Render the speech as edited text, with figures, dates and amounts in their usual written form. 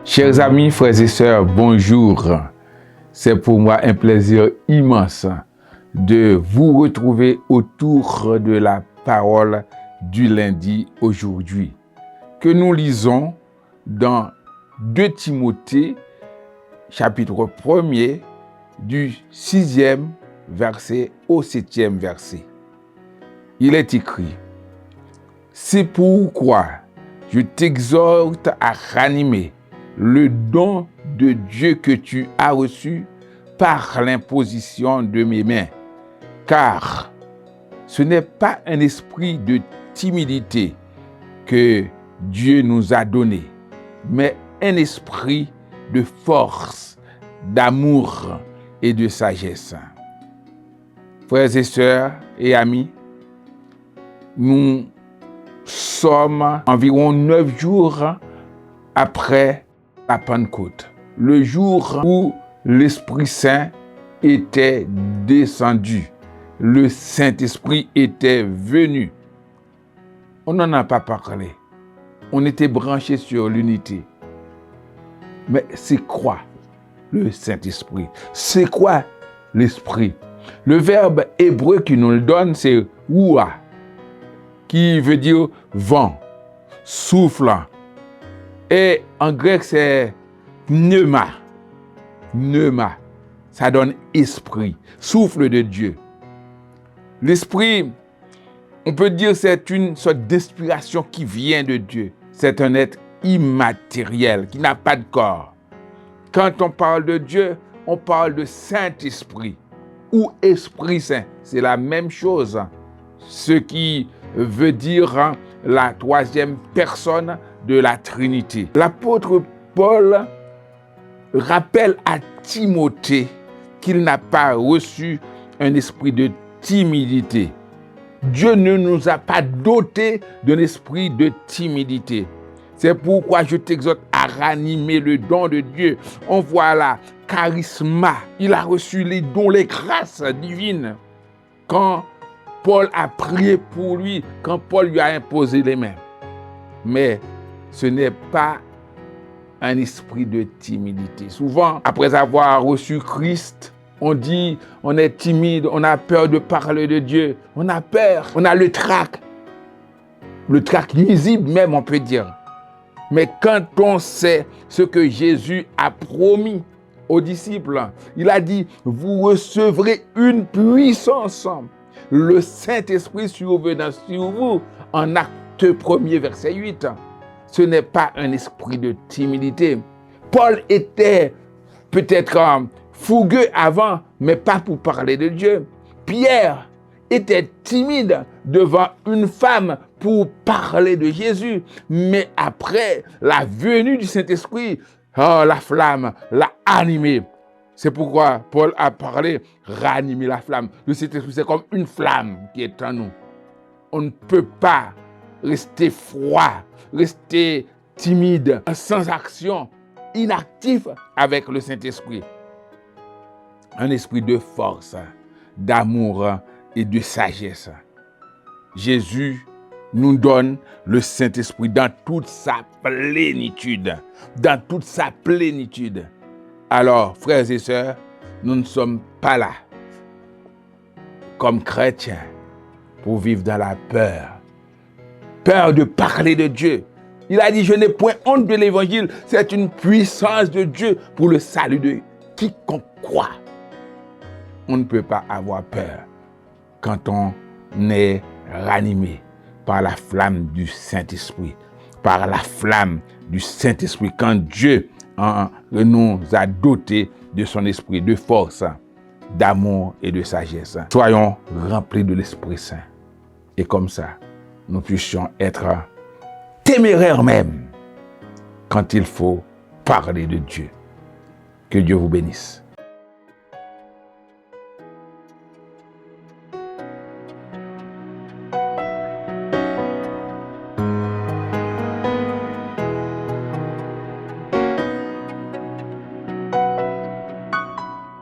Chers amis, frères et sœurs, bonjour. C'est pour moi un plaisir immense de vous retrouver autour de la parole du lundi aujourd'hui, que nous lisons dans 2 Timothée, chapitre 1er, du 6e verset au 7e verset. Il est écrit: c'est pourquoi je t'exhorte à ranimer le don de Dieu que tu as reçu par l'imposition de mes mains, car ce n'est pas un esprit de timidité que Dieu nous a donné, mais un esprit de force, d'amour et de sagesse. Frères et sœurs et amis, nous sommes environ 9 jours après la Pentecôte, le jour où l'Esprit Saint était descendu, le Saint-Esprit était venu. On n'en a pas parlé. On était branché sur l'unité. Mais c'est quoi le Saint-Esprit? C'est quoi l'Esprit? Le verbe hébreu qui nous le donne, c'est ouah, qui veut dire vent, soufflant. Et en grec, c'est pneuma. Pneuma. Ça donne esprit, souffle de Dieu. L'esprit, on peut dire, c'est une sorte d'inspiration qui vient de Dieu. C'est un être immatériel, qui n'a pas de corps. Quand on parle de Dieu, on parle de Saint-Esprit ou Esprit Saint. C'est la même chose. Ce qui veut dire la 3e personne de la Trinité. L'apôtre Paul rappelle à Timothée qu'il n'a pas reçu un esprit de timidité. Dieu ne nous a pas dotés d'un esprit de timidité. C'est pourquoi je t'exhorte à ranimer le don de Dieu. On voit là, charisma. Il a reçu les dons, les grâces divines. Quand Paul a prié pour lui, quand Paul lui a imposé les mains. Mais ce n'est pas un esprit de timidité. Souvent, après avoir reçu Christ, on dit, on est timide, on a peur de parler de Dieu, on a peur, on a le trac nuisible même, on peut dire. Mais quand on sait ce que Jésus a promis aux disciples, il a dit, vous recevrez une puissance, le Saint-Esprit survenant sur vous, en Acte 1er, verset 8. Ce n'est pas un esprit de timidité. Paul était peut-être fougueux avant, mais pas pour parler de Dieu. Pierre était timide devant une femme pour parler de Jésus. Mais après la venue du Saint-Esprit, la flamme l'a animé. C'est pourquoi Paul a parlé ranimer la flamme. Le Saint-Esprit, c'est comme une flamme qui est en nous. On ne peut pas rester froid, rester timide, sans action, inactif avec le Saint-Esprit. Un esprit de force, d'amour et de sagesse. Jésus nous donne le Saint-Esprit dans toute sa plénitude. Dans toute sa plénitude. Alors, frères et sœurs, nous ne sommes pas là comme chrétiens pour vivre dans la peur. Peur de parler de Dieu. Il a dit, je n'ai point honte de l'évangile. C'est une puissance de Dieu pour le salut de quiconque croit. On ne peut pas avoir peur quand on est ranimé par la flamme du Saint-Esprit. Par la flamme du Saint-Esprit. Quand Dieu nous a dotés de son esprit, de force, d'amour et de sagesse. Soyons remplis de l'Esprit Saint. Et comme ça, nous puissions être téméraires même quand il faut parler de Dieu. Que Dieu vous bénisse.